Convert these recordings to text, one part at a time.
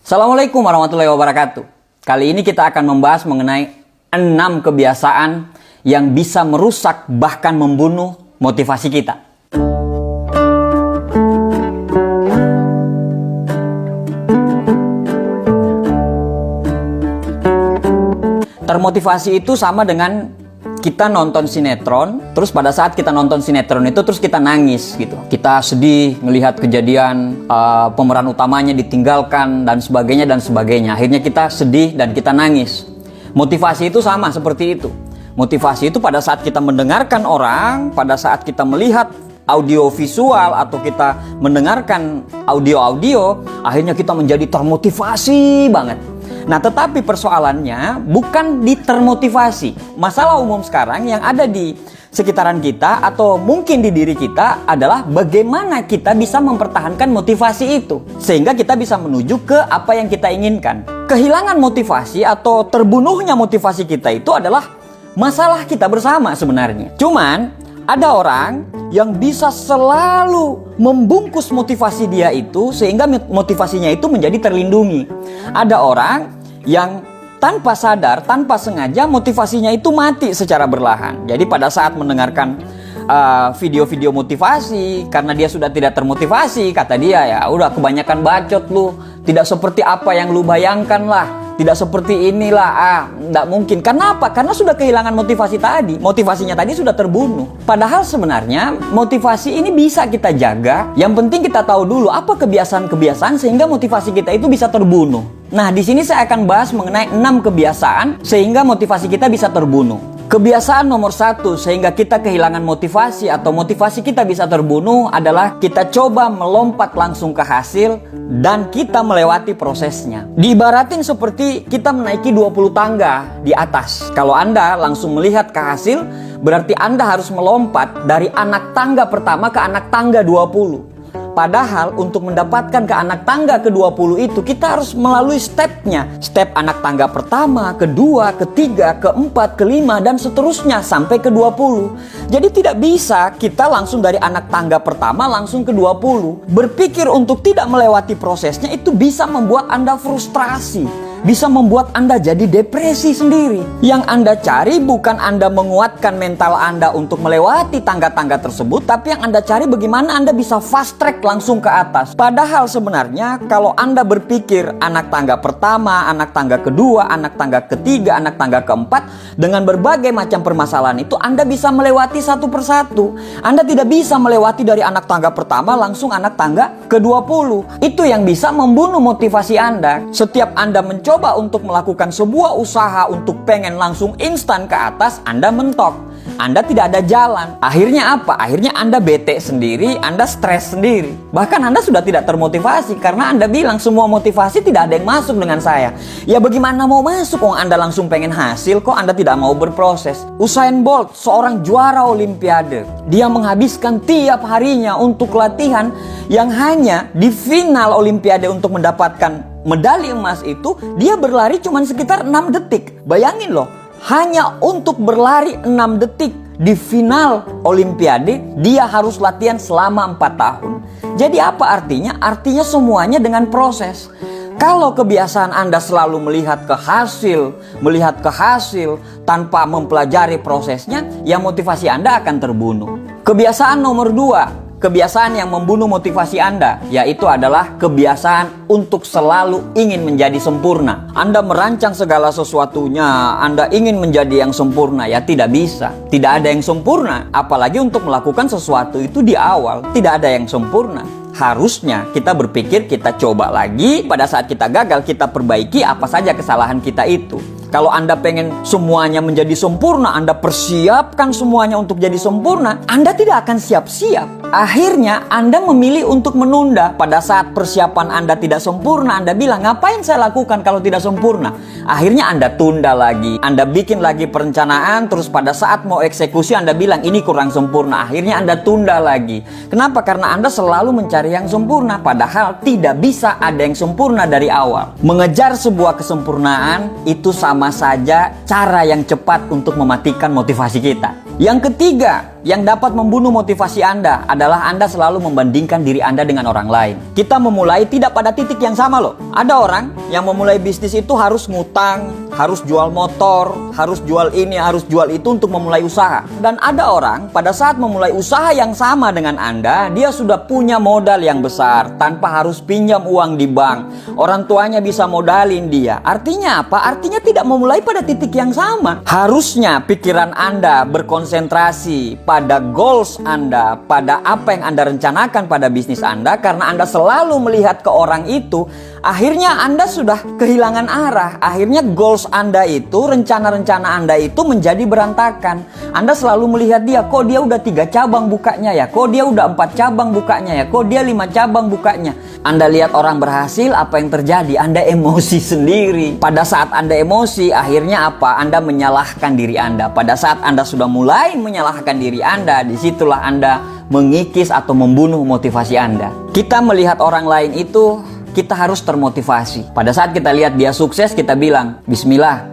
Assalamualaikum warahmatullahi wabarakatuh. Kali ini kita akan membahas mengenai 6 kebiasaan yang bisa merusak bahkan membunuh motivasi kita. Termotivasi itu sama dengan kita nonton sinetron, terus pada saat kita nonton sinetron itu terus kita nangis gitu. Kita sedih melihat kejadian pemeran utamanya ditinggalkan dan sebagainya dan sebagainya. Akhirnya kita sedih dan kita nangis. Motivasi itu sama seperti itu. Motivasi itu pada saat kita mendengarkan orang, pada saat kita melihat audio visual atau kita mendengarkan audio-audio, akhirnya kita menjadi termotivasi banget. Nah, tetapi persoalannya bukan di termotivasi. Masalah umum sekarang yang ada di sekitaran kita atau mungkin di diri kita adalah bagaimana kita bisa mempertahankan motivasi itu sehingga kita bisa menuju ke apa yang kita inginkan. Kehilangan motivasi atau terbunuhnya motivasi kita itu adalah masalah kita bersama sebenarnya. Cuman ada orang yang bisa selalu membungkus motivasi dia itu sehingga motivasinya itu menjadi terlindungi. Ada orang yang tanpa sadar, tanpa sengaja motivasinya itu mati secara berlahan. Jadi pada saat mendengarkan video-video motivasi, karena dia sudah tidak termotivasi, kata dia, ya udah kebanyakan bacot lu, tidak seperti apa yang lu bayangkan lah, tidak seperti inilah, tidak mungkin. Karena apa? Karena sudah kehilangan motivasi tadi. Motivasinya tadi sudah terbunuh. Padahal sebenarnya motivasi ini bisa kita jaga. Yang penting kita tahu dulu apa kebiasaan-kebiasaan sehingga motivasi kita itu bisa terbunuh. Nah, di sini saya akan bahas mengenai 6 kebiasaan sehingga motivasi kita bisa terbunuh. Kebiasaan nomor 1 sehingga kita kehilangan motivasi atau motivasi kita bisa terbunuh adalah kita coba melompat langsung ke hasil dan kita melewati prosesnya. Diibaratin seperti kita menaiki 20 tangga di atas. Kalau Anda langsung melihat ke hasil, berarti Anda harus melompat dari anak tangga pertama ke anak tangga 20. Padahal untuk mendapatkan ke anak tangga ke-20 itu kita harus melalui stepnya. Step anak tangga pertama, kedua, ketiga, keempat, kelima, dan seterusnya sampai ke-20. Jadi tidak bisa kita langsung dari anak tangga pertama langsung ke-20. Berpikir untuk tidak melewati prosesnya itu bisa membuat Anda frustrasi. Bisa membuat Anda jadi depresi sendiri. Yang Anda cari bukan Anda menguatkan mental Anda untuk melewati tangga-tangga tersebut, tapi yang Anda cari bagaimana Anda bisa fast track langsung ke atas. Padahal sebenarnya kalau Anda berpikir anak tangga pertama, anak tangga kedua, anak tangga ketiga, anak tangga keempat, dengan berbagai macam permasalahan itu Anda bisa melewati satu persatu. Anda tidak bisa melewati dari anak tangga pertama langsung anak tangga ke-20. Itu yang bisa membunuh motivasi Anda. Setiap Anda mencoba untuk melakukan sebuah usaha untuk pengen langsung instan ke atas, Anda mentok. Anda tidak ada jalan. Akhirnya apa? Akhirnya Anda bete sendiri, Anda stres sendiri. Bahkan Anda sudah tidak termotivasi karena Anda bilang semua motivasi tidak ada yang masuk dengan saya. Ya bagaimana mau masuk kalau Anda langsung pengen hasil kok Anda tidak mau berproses? Usain Bolt, seorang juara olimpiade. Dia menghabiskan tiap harinya untuk latihan yang hanya di final olimpiade untuk mendapatkan medali emas itu dia berlari cuma sekitar 6 detik. Bayangin loh, hanya untuk berlari 6 detik di final olimpiade dia harus latihan selama 4 tahun. Jadi apa artinya? Artinya semuanya dengan proses. Kalau kebiasaan Anda selalu melihat ke hasil tanpa mempelajari prosesnya, ya motivasi Anda akan terbunuh. Kebiasaan nomor 2, kebiasaan yang membunuh motivasi Anda, yaitu adalah kebiasaan untuk selalu ingin menjadi sempurna. Anda merancang segala sesuatunya, Anda ingin menjadi yang sempurna, ya tidak bisa. Tidak ada yang sempurna, apalagi untuk melakukan sesuatu itu di awal, tidak ada yang sempurna. Harusnya kita berpikir, kita coba lagi, pada saat kita gagal, kita perbaiki apa saja kesalahan kita itu. Kalau Anda pengen semuanya menjadi sempurna, Anda persiapkan semuanya untuk jadi sempurna, Anda tidak akan siap-siap. Akhirnya Anda memilih untuk menunda. Pada saat persiapan Anda tidak sempurna, Anda bilang, ngapain saya lakukan kalau tidak sempurna? Akhirnya Anda tunda lagi. Anda bikin lagi perencanaan, terus pada saat mau eksekusi Anda bilang, ini kurang sempurna. Akhirnya Anda tunda lagi. Kenapa? Karena Anda selalu mencari yang sempurna. Padahal tidak bisa ada yang sempurna dari awal. Mengejar sebuah kesempurnaan itu sama saja cara yang cepat untuk mematikan motivasi kita. Yang ketiga, yang dapat membunuh motivasi Anda adalah Anda selalu membandingkan diri Anda dengan orang lain. Kita memulai tidak pada titik yang sama loh. Ada orang yang memulai bisnis itu harus ngutang, harus jual motor, harus jual ini, harus jual itu untuk memulai usaha. Dan ada orang pada saat memulai usaha yang sama dengan Anda, dia sudah punya modal yang besar tanpa harus pinjam uang di bank. Orang tuanya bisa modalin dia. Artinya apa? Artinya tidak memulai pada titik yang sama. Harusnya pikiran Anda berkonsentrasi pada goals Anda, pada apa yang Anda rencanakan pada bisnis Anda, karena Anda selalu melihat ke orang itu, akhirnya Anda sudah kehilangan arah. Akhirnya goals Anda itu, rencana-rencana Anda itu menjadi berantakan. Anda selalu melihat dia, kok dia udah 3 cabang bukanya ya, kok dia udah 4 cabang bukanya ya, kok dia 5 cabang bukanya. Anda lihat orang berhasil, apa yang terjadi? Anda emosi sendiri. Pada saat Anda emosi, akhirnya apa? Anda menyalahkan diri Anda. Pada saat Anda sudah mulai menyalahkan diri Anda, disitulah Anda mengikis atau membunuh motivasi Anda. Kita melihat orang lain itu, kita harus termotivasi. Pada saat kita lihat dia sukses, kita bilang, Bismillah,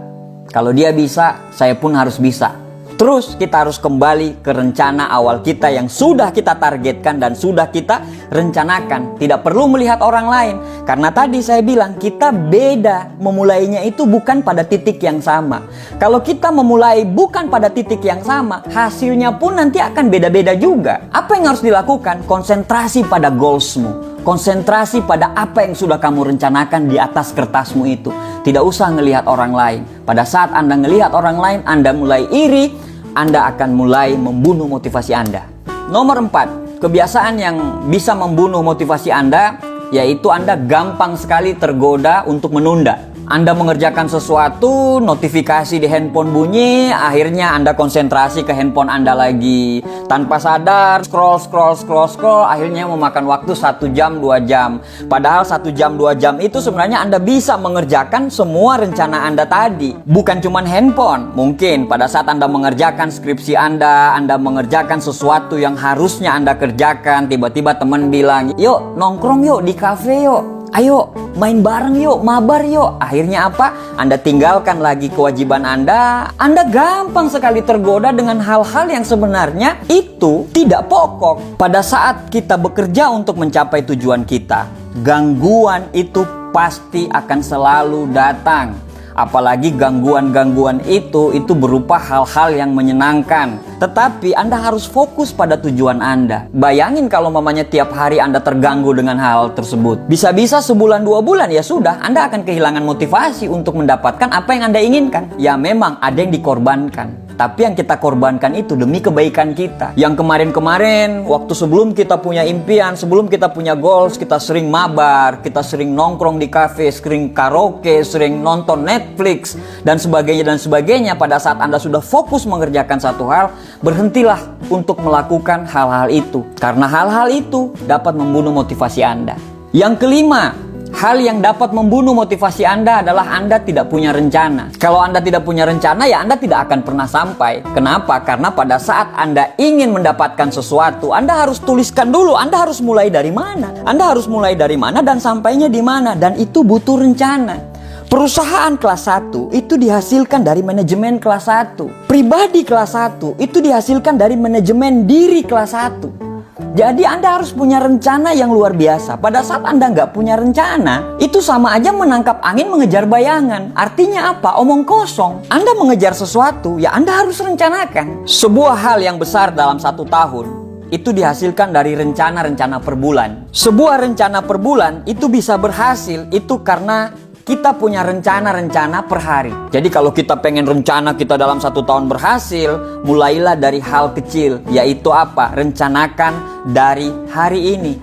kalau dia bisa, saya pun harus bisa. Terus kita harus kembali ke rencana awal kita yang sudah kita targetkan dan sudah kita rencanakan. Tidak perlu melihat orang lain. Karena tadi saya bilang kita beda memulainya itu bukan pada titik yang sama. Kalau kita memulai bukan pada titik yang sama, hasilnya pun nanti akan beda-beda juga. Apa yang harus dilakukan? Konsentrasi pada goalsmu. Konsentrasi pada apa yang sudah kamu rencanakan di atas kertasmu itu. Tidak usah ngelihat orang lain. Pada saat Anda ngelihat orang lain, Anda mulai iri, Anda akan mulai membunuh motivasi Anda. Nomor 4, kebiasaan yang bisa membunuh motivasi Anda, yaitu Anda gampang sekali tergoda untuk menunda. Anda mengerjakan sesuatu, notifikasi di handphone bunyi, akhirnya Anda konsentrasi ke handphone Anda lagi. Tanpa sadar, scroll, akhirnya memakan waktu 1 jam, 2 jam. Padahal 1 jam, 2 jam itu sebenarnya Anda bisa mengerjakan semua rencana Anda tadi. Bukan cuma handphone. Mungkin pada saat Anda mengerjakan skripsi Anda mengerjakan sesuatu yang harusnya Anda kerjakan, tiba-tiba teman bilang, yuk nongkrong yuk di kafe yuk. Ayo main bareng yuk, mabar yuk. Akhirnya apa? Anda tinggalkan lagi kewajiban Anda. Anda gampang sekali tergoda dengan hal-hal yang sebenarnya itu tidak pokok. Pada saat kita bekerja untuk mencapai tujuan kita, gangguan itu pasti akan selalu datang. Apalagi gangguan-gangguan itu berupa hal-hal yang menyenangkan. Tetapi Anda harus fokus pada tujuan Anda. Bayangin kalau mamanya tiap hari Anda terganggu dengan hal tersebut. Bisa-bisa sebulan 2 bulan ya sudah, Anda akan kehilangan motivasi untuk mendapatkan apa yang Anda inginkan. Ya memang ada yang dikorbankan. Tapi yang kita korbankan itu demi kebaikan kita. Yang kemarin-kemarin, waktu sebelum kita punya impian, sebelum kita punya goals, kita sering mabar, kita sering nongkrong di kafe, sering karaoke, sering nonton Netflix, dan sebagainya. Pada saat Anda sudah fokus mengerjakan satu hal, berhentilah untuk melakukan hal-hal itu. Karena hal-hal itu dapat membunuh motivasi Anda. Yang kelima, hal yang dapat membunuh motivasi Anda adalah Anda tidak punya rencana. Kalau Anda tidak punya rencana, ya Anda tidak akan pernah sampai. Kenapa? Karena pada saat Anda ingin mendapatkan sesuatu, Anda harus tuliskan dulu, Anda harus mulai dari mana. Anda harus mulai dari mana dan sampainya di mana. Dan itu butuh rencana. Perusahaan kelas 1 itu dihasilkan dari manajemen kelas 1. Pribadi kelas 1 itu dihasilkan dari manajemen diri kelas 1. Jadi Anda harus punya rencana yang luar biasa. Pada saat Anda nggak punya rencana, itu sama aja menangkap angin mengejar bayangan. Artinya apa? Omong kosong. Anda mengejar sesuatu, ya Anda harus rencanakan. Sebuah hal yang besar dalam 1 tahun, itu dihasilkan dari rencana-rencana per bulan. Sebuah rencana per bulan itu bisa berhasil, itu karena kita punya rencana-rencana per hari. Jadi kalau kita pengen rencana kita dalam 1 tahun berhasil, mulailah dari hal kecil. Yaitu apa? Rencanakan dari hari ini.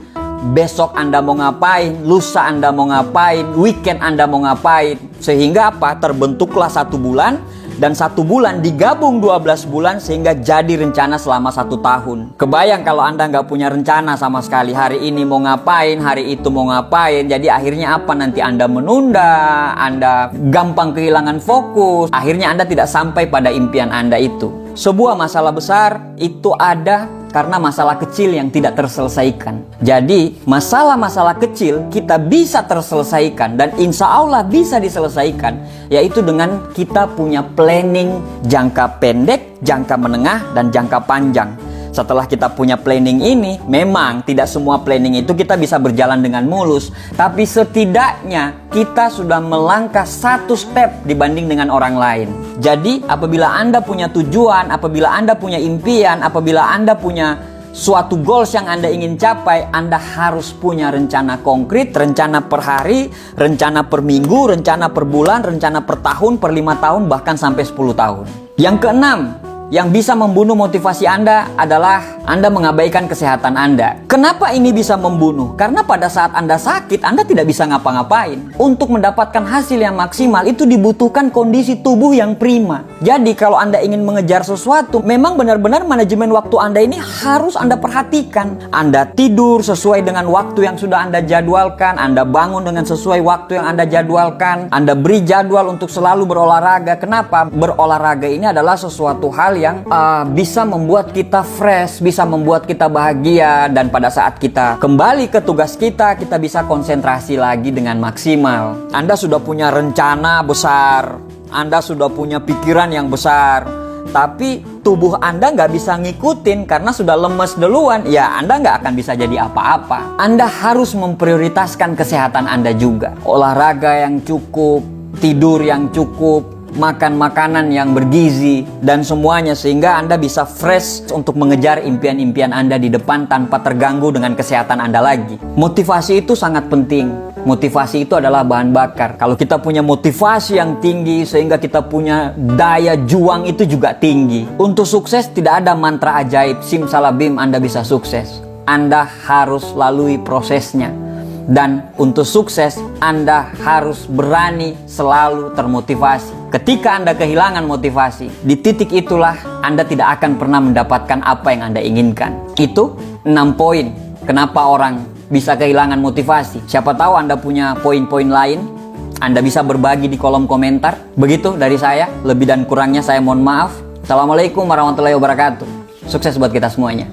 Besok Anda mau ngapain, lusa Anda mau ngapain, weekend Anda mau ngapain. Sehingga apa? Terbentuklah 1 bulan. Dan 1 bulan digabung 12 bulan sehingga jadi rencana selama 1 tahun. Kebayang kalau Anda nggak punya rencana sama sekali. Hari ini mau ngapain, hari itu mau ngapain. Jadi akhirnya apa? Nanti Anda menunda, Anda gampang kehilangan fokus. Akhirnya Anda tidak sampai pada impian Anda itu. Sebuah masalah besar itu ada karena masalah kecil yang tidak terselesaikan. Jadi masalah-masalah kecil kita bisa terselesaikan dan insya Allah bisa diselesaikan, yaitu dengan kita punya planning jangka pendek, jangka menengah, dan jangka panjang. Setelah kita punya planning ini, memang tidak semua planning itu kita bisa berjalan dengan mulus, tapi setidaknya kita sudah melangkah satu step dibanding dengan orang lain. Jadi apabila Anda punya tujuan, apabila Anda punya impian, apabila Anda punya suatu goals yang Anda ingin capai, Anda harus punya rencana konkret, rencana per hari, rencana per minggu, rencana per bulan, rencana per tahun, per 5 tahun, bahkan sampai 10 tahun. Yang keenam, yang bisa membunuh motivasi Anda adalah Anda mengabaikan kesehatan Anda. Kenapa ini bisa membunuh? Karena pada saat Anda sakit, Anda tidak bisa ngapa-ngapain. Untuk mendapatkan hasil yang maksimal, itu dibutuhkan kondisi tubuh yang prima. Jadi kalau Anda ingin mengejar sesuatu, memang benar-benar manajemen waktu Anda ini harus Anda perhatikan. Anda tidur sesuai dengan waktu yang sudah Anda jadwalkan, Anda bangun dengan sesuai waktu yang Anda jadwalkan, Anda beri jadwal untuk selalu berolahraga. Kenapa? Berolahraga ini adalah sesuatu hal yang bisa membuat kita fresh, bisa membuat kita bahagia, dan pada saat kita kembali ke tugas kita bisa konsentrasi lagi dengan maksimal. Anda sudah punya rencana besar, Anda sudah punya pikiran yang besar, tapi tubuh Anda nggak bisa ngikutin karena sudah lemes duluan, ya Anda nggak akan bisa jadi apa-apa. Anda harus memprioritaskan kesehatan Anda juga. Olahraga yang cukup, tidur yang cukup, makan makanan yang bergizi, dan semuanya sehingga Anda bisa fresh untuk mengejar impian-impian Anda di depan tanpa terganggu dengan kesehatan Anda lagi. Motivasi itu sangat penting. Motivasi itu adalah bahan bakar. Kalau kita punya motivasi yang tinggi sehingga kita punya daya juang itu juga tinggi. Untuk sukses tidak ada mantra ajaib, simsalabim Anda bisa sukses. Anda harus lalui prosesnya. Dan untuk sukses, Anda harus berani selalu termotivasi. Ketika Anda kehilangan motivasi, di titik itulah Anda tidak akan pernah mendapatkan apa yang Anda inginkan. Itu 6 poin kenapa orang bisa kehilangan motivasi. Siapa tahu Anda punya poin-poin lain, Anda bisa berbagi di kolom komentar. Begitu dari saya, lebih dan kurangnya saya mohon maaf. Assalamualaikum warahmatullahi wabarakatuh. Sukses buat kita semuanya.